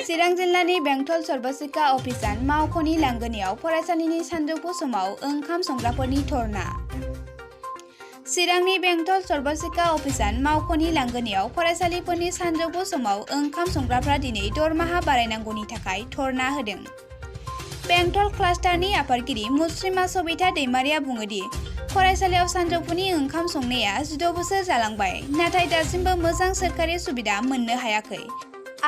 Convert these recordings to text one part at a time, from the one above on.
चिरां जिल्लानि बेंटल सर्बशिक्षा अफिसान मावख'नि लांगोनायाव फरायसालिनि सानजौफु समाव ओंखाम संग्राफोरनि धरना। चिरांनि बेंटल सर्बशिक्षा अफिसान मावख'नि लांगोनायाव फरायसालिफोरनि सानजौफु समाव ओंखाम संग्राफ्रा दिनै दरमाहा बारायनांगौनि थाखाय धरना होदों। बेंटल क्लास्टारनि आफादगिरि मुस्रिमा सबिता दैमारिया बुङोदि फरायसालियाव सानजौफुनि ओंखाम संनाया 16 बोसोर जालांबाय, नाथाय दासिमबो मोजां सोरखारि सुबिदा मोननो हायाखै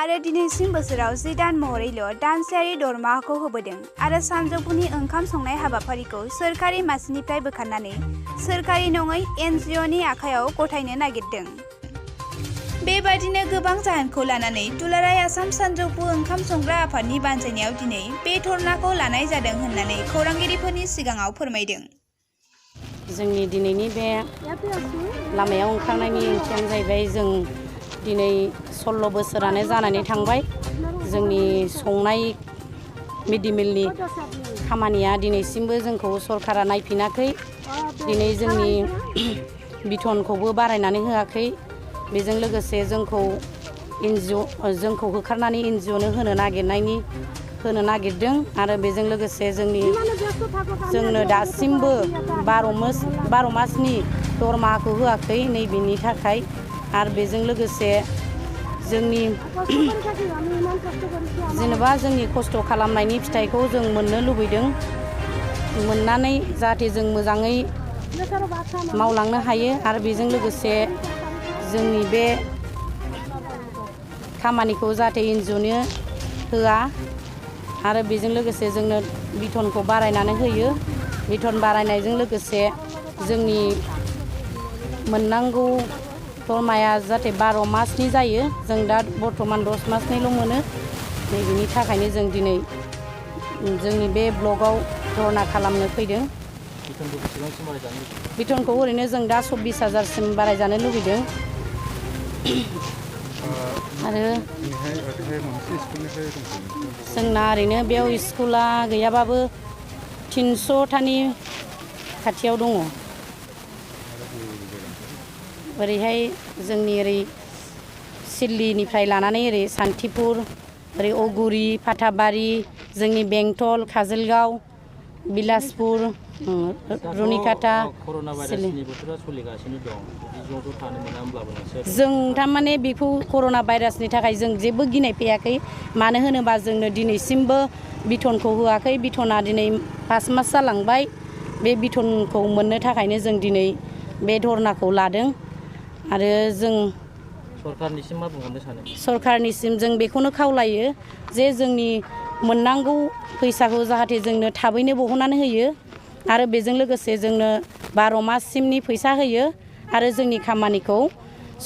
आरो दिनैसिम बोसोराव 10 दान महरैल' दानसेयारि दरमाहाखौ होबोदों आरो सानजौफुनि ओंखाम संनाय हाबाफारिखौ सोरखारि मासिनिफ्राय बोखारनानै सोरखारि नङै NGOनि आखायाव गथायनो नागिरदों। बेबादिनो गोबां जाहोनखौ लानानै दुलाराय आसाम सानजौफु ओंखाम संग्रा आफादनि बानजायनायाव दिनै बे धरनाखौ लानाय जादों होननानै खौरांगिरिफोरनि सिगाङाव फोरमायदों। जोंनि दिनैनि बे लामायाव ओंखारनायनि ओंथियानो जाहैबाय जों दिनै 16 बोसोरानो जानानै थांबाय। जोंनि संनाय मिडमिलनि खामानिया दिनैसिमबो जोंखौ सरकारा नायफिनाखै। दिनै जोंनि बिथनखौबो बारायनानै होआखै। बेजों लोगोसे जोंखौ होखारनानै NGOनो होनो नागिरदों आरो बेजों लोगोसे जोंनो दासिमबो 12 मासनि दरमाहाखौ होआखै नैबेनि थाखाय। आरो बेजों लोगोसे जेनेबा जोंनि खस्थ' खालामनायनि फिथाइखौ जों मोननो लुबैदों, मोननानै जाहाथे जों मोजाङै मावलांनो हायो आरो बेजों लोगोसे जोंनि बे खामानिखौ जाहाथे NGOनो होआ आरो बेजों लोगोसे जोंनो बिथनखौ बारायनानै होयो। बिथन बारायनायजों लोगोसे जोंनि मोननांगौ दरमाया जाहाथे 12 मासनि जायो। जों दा बर्थमान 10 मासनिल' मोनो। नैबेनि थाखायनो जों दिनै जोंनि बे ब्लकआव धरना खालामनो फैदों। बिथनखौ ओरैनो जों दा 24,000सिम बारायजानो लुबैदों। आरो जोंना ओरैनो बेयाव स्कुला गैयाबाबो 300थानि खाथियाव दङ। ओरैहाय जोंनि ओरै सिडलिनिफ्राय लानानै ओरै सान्थिपुर, ओरै अगुरि, फाथाबारि, जोंनि बेंटल, काजलगाव, बिलासपुर, रुनिकाटा, जों थारमाने बेखौ कर'ना भाइरासनि थाखाय जों जेबो गिनाय फैयाखै। मानो होनोबा जोंनो दिनैसिमबो बिथनखौ होआखै। बिथना दिनै 5 मास जालांबाय। बे बिथनखौ मोननो थाखायनो जों दिनै बे धरनाखौ लादों आरो जों सरकारनिसिम मा बुंहरनो सानो? सरकारनिसिम जों बेखौनो खावलायो जे जोंनि मोननांगौ फैसाखौ जाहाथे जोंनो थाबैनो बहननानै होयो आरो बेजों लोगोसे जोंनो 12 माससिमनि फैसा होयो आरो जोंनि खामानिखौ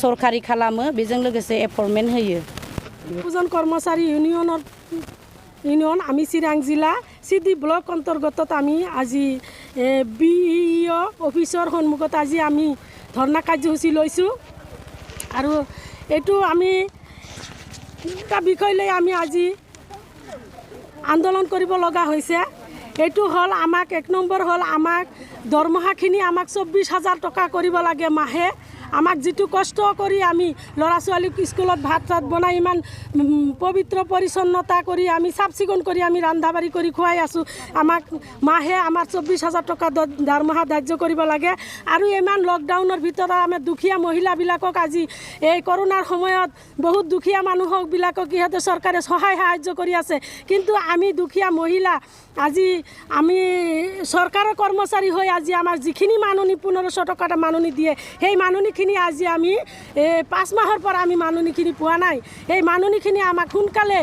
सरकारि खालामो। बेजों लोगोसे एपइन्टमेन्ट होयो। দুজন কর্মচারী ইউনিয়ন আমি চিৰাং জিলা সিডি ব্লক অন্তৰ্গত আমি আজি BEO অফিচৰ সন্মুখত আজি আমি ধৰ্ণা কাৰ্যসূচী লৈছোঁ আৰু এইটো আমি এটা বিষয় লৈ আমি আজি আন্দোলন কৰিব লগা হৈছে। এইটো হ'ল আমাক 1 নম্বৰ হ'ল আমাক দৰমহাখিনি আমাক 24,000 টকা কৰিব লাগে মাহে। আমাক যেটো কষ্ট কৰি আমি ল'ৰা ছোৱালীক স্কুলত ভাত বনাই ইমান পবিত্ৰ পৰিচ্ছন্নতা কৰি আমি চাফ চিকুণ কৰি আমি ৰান্ধা বাঢ়ি কৰি খুৱাই আছোঁ। আমাক মাহে আমাৰ 24,000 টকা দৰমহা ধাৰ্য কৰিব লাগে আৰু ইমান লকডাউনৰ ভিতৰত আমি দুখীয়া মহিলাবিলাকক আজি এই কৰোনাৰ সময়ত বহুত দুখীয়া মানুহবিলাকক ইহঁতে চৰকাৰে সহায় সাহায্য কৰি আছে। কিন্তু আমি দুখীয়া মহিলা আজি আমি চৰকাৰৰ কৰ্মচাৰী হৈ আজি আমাৰ যিখিনি মাননি 1500 টকা মাননি দিয়ে সেই মাননিখিনি আজি আমি 5 মাহৰ পৰা আমি মাননিখিনি পোৱা নাই। এই মাননিখিনি আমাক সোনকালে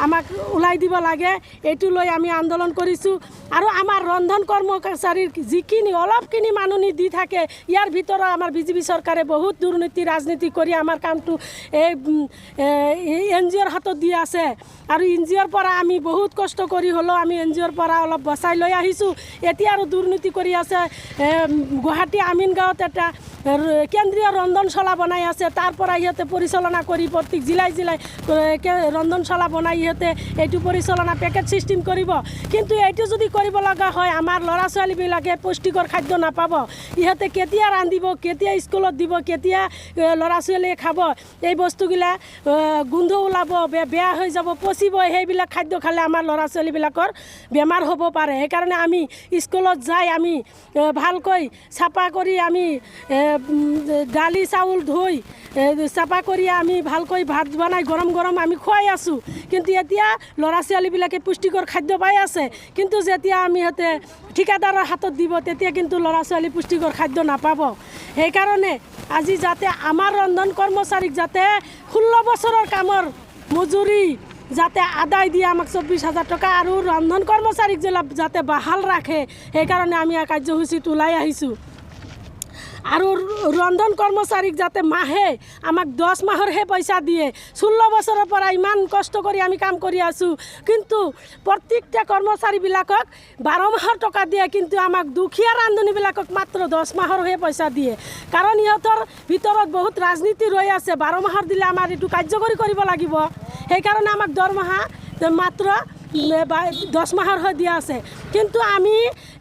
আমাক ওলাই দিব লাগে। এইটো লৈ আমি আন্দোলন কৰিছোঁ আৰু আমাৰ ৰন্ধন কৰ্মচাৰীৰ যিখিনি অলপখিনি মাননি দি থাকে ইয়াৰ ভিতৰত আমাৰ বিজেপি চৰকাৰে বহুত দুৰ্নীতি ৰাজনীতি কৰি আমাৰ কামটো এই NGOৰ হাতত দি আছে আৰু NGOৰ পৰা আমি বহুত কষ্ট কৰি হ'লেও আমি NGOৰ পৰা অলপ বচাই লৈ আহিছোঁ। এতিয়া আৰু দুৰ্নীতি কৰি আছে। গুৱাহাটী আমিনগাঁৱত এটা কেন্দ্ৰীয় ৰন্ধনশালা বনাই আছে, তাৰ পৰা ইহঁতে পৰিচালনা কৰি প্ৰত্যেক জিলাই জিলাই ৰন্ধনশালা বনাই ইহঁতে এইটো পৰিচালনা পেকেট ছিষ্টেম কৰিব। কিন্তু এইটো যদি কৰিব লগা হয় আমাৰ ল'ৰা ছোৱালীবিলাকে পুষ্টিকৰ খাদ্য নাপাব। ইহঁতে কেতিয়া ৰান্ধিব, কেতিয়া স্কুলত দিব, কেতিয়া ল'ৰা ছোৱালীয়ে খাব, এই বস্তুবিলাক গোন্ধ ওলাব, বেয়া হৈ যাব, পচিব। সেইবিলাক খাদ্য খালে আমাৰ ল'ৰা ছোৱালীবিলাকৰ বেমাৰ হ'ব পাৰে। সেইকাৰণে আমি স্কুলত যাই আমি ভালকৈ চাফা কৰি আমি দালি চাউল ধুই চাফা কৰি আমি ভালকৈ ভাত বনাই গৰম গৰম আমি খুৱাই আছোঁ। কিন্তু এতিয়া ল'ৰা ছোৱালীবিলাকে পুষ্টিকৰ খাদ্য পাই আছে। কিন্তু যেতিয়া আমি সিহঁতে ঠিকাদাৰৰ হাতত দিব তেতিয়া কিন্তু ল'ৰা ছোৱালী পুষ্টিকৰ খাদ্য নাপাব। সেইকাৰণে আজি যাতে আমাৰ ৰন্ধন কৰ্মচাৰীক যাতে 16 বছৰৰ কামৰ মজুৰি যাতে আদায় দিয়ে আমাক 24,000 টকা আৰু ৰন্ধন কৰ্মচাৰীক যাতে বাহাল ৰাখে, সেইকাৰণে আমি এই কাৰ্যসূচীত ওলাই আহিছোঁ। আৰু ৰন্ধন কৰ্মচাৰীক যাতে মাহে আমাক 10 মাহৰহে পইচা দিয়ে। 16 বছৰৰ পৰা ইমান কষ্ট কৰি আমি কাম কৰি আছোঁ, কিন্তু প্ৰত্যেকটা কৰ্মচাৰীবিলাকক 12 মাহৰ টকা দিয়ে, কিন্তু আমাক দুখীয়া ৰান্ধনীবিলাকক মাত্ৰ 10 মাহৰহে পইচা দিয়ে। কাৰণ ইহঁতৰ ভিতৰত বহুত ৰাজনীতি ৰৈ আছে। 12 মাহৰ দিলে আমাৰ এইটো কাৰ্যকৰী কৰিব লাগিব। সেইকাৰণে আমাক দৰমহা মাত্ৰ 10 মাহৰহে দিয়া আছে। কিন্তু আমি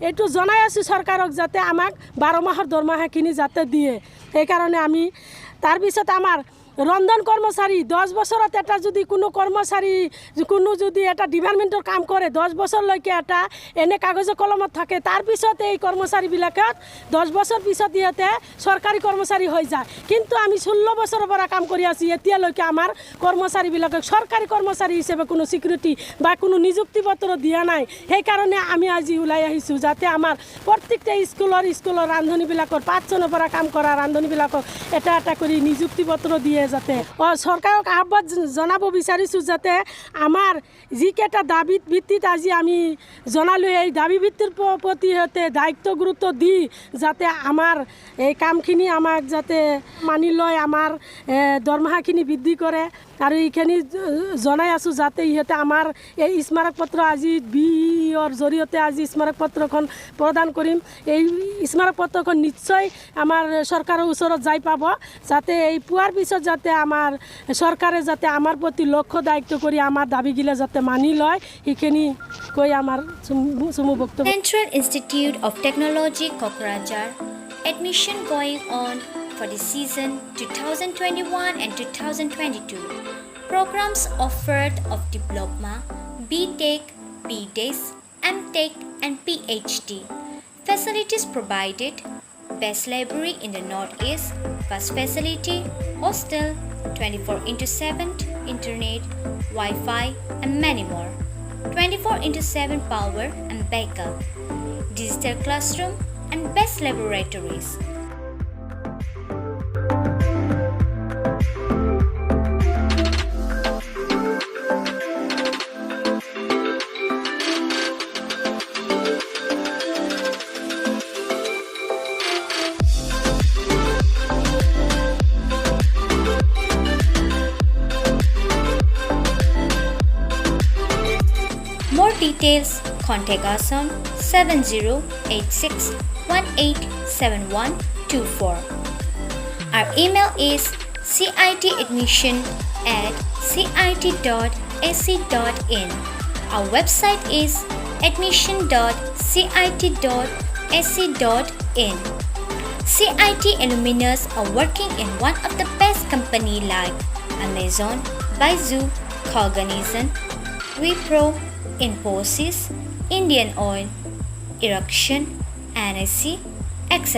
এইটো জনাই আছোঁ চৰকাৰক যাতে আমাক 12 মাহৰ দৰমহাখিনি যাতে দিয়ে। সেইকাৰণে আমি তাৰপিছত আমাৰ ৰন্ধন কৰ্মচাৰী 10 বছৰত এটা যদি কোনো কৰ্মচাৰী কোনো যদি এটা ডিপাৰ্টমেণ্টৰ কাম কৰে 10 বছৰলৈকে এটা এনে কাগজে কলমত থাকে। তাৰপিছত এই কৰ্মচাৰীবিলাকক 10 বছৰ পিছত ইহঁতে চৰকাৰী কৰ্মচাৰী হৈ যায়। কিন্তু আমি 16 বছৰৰ পৰা কাম কৰি আছোঁ, এতিয়ালৈকে আমাৰ কৰ্মচাৰীবিলাকক চৰকাৰী কৰ্মচাৰী হিচাপে কোনো স্বীকৃতি বা কোনো নিযুক্তি পত্ৰ দিয়া নাই। সেইকাৰণে আমি আজি ওলাই আহিছোঁ যাতে আমাৰ প্ৰত্যেকটা স্কুলৰ ৰান্ধনীবিলাকৰ 5 চনৰ পৰা কাম কৰা ৰান্ধনীবিলাকক এটা এটা কৰি নিযুক্তি পত্ৰ দিয়ে। যাতে চৰকাৰক আহ্বান জনাব বিচাৰিছোঁ যাতে আমাৰ যিকেইটা দাবীত ভিত্তিত আজি আমি জনালোঁ, এই দাবী ভিত্তিৰ প্ৰতি সিহঁতে দায়িত্ব গুৰুত্ব দি যাতে আমাৰ এই কামখিনি আমাক যাতে মানি লয়, আমাৰ দৰমহাখিনি বৃদ্ধি কৰে। আৰু এইখিনি জনাই আছোঁ যাতে ইহঁতে আমাৰ এই স্মাৰক পত্ৰ আজি বিৰ জৰিয়তে আজি স্মাৰক পত্ৰখন প্ৰদান কৰিম। এই স্মাৰক পত্ৰখন নিশ্চয় আমাৰ চৰকাৰৰ ওচৰত যাই পাব, যাতে এই পোৱাৰ পিছত যাতে আমাৰ চৰকাৰে যাতে আমাৰ প্ৰতি লক্ষ্য দায়িত্ব কৰি আমাৰ দাবীগিলা যাতে মানি লয়, সেইখিনি কৈ আমাৰ চমু বক্তব্য। Central Institute of Technology, Kokrajhar. Admission going on for the season 2021 and 2022. Programs offered of Diploma, B.Tech, B.Des, M.Tech and PhD. Facilities provided: best library in the Northeast, bus facility, hostel, 24/7 internet, Wi-Fi and many more. 24/7 power and backup, digital classroom and best laboratories. More details, contact us on 7086187124. Our email is citadmission@cit.ac.in. Our website is admission.cit.ac.in. CIT alumnus are working in one of the best companies like Amazon, Baidu, Cognizant, Wipro, Infosys, Indian Oil, Erection, NSC, etc.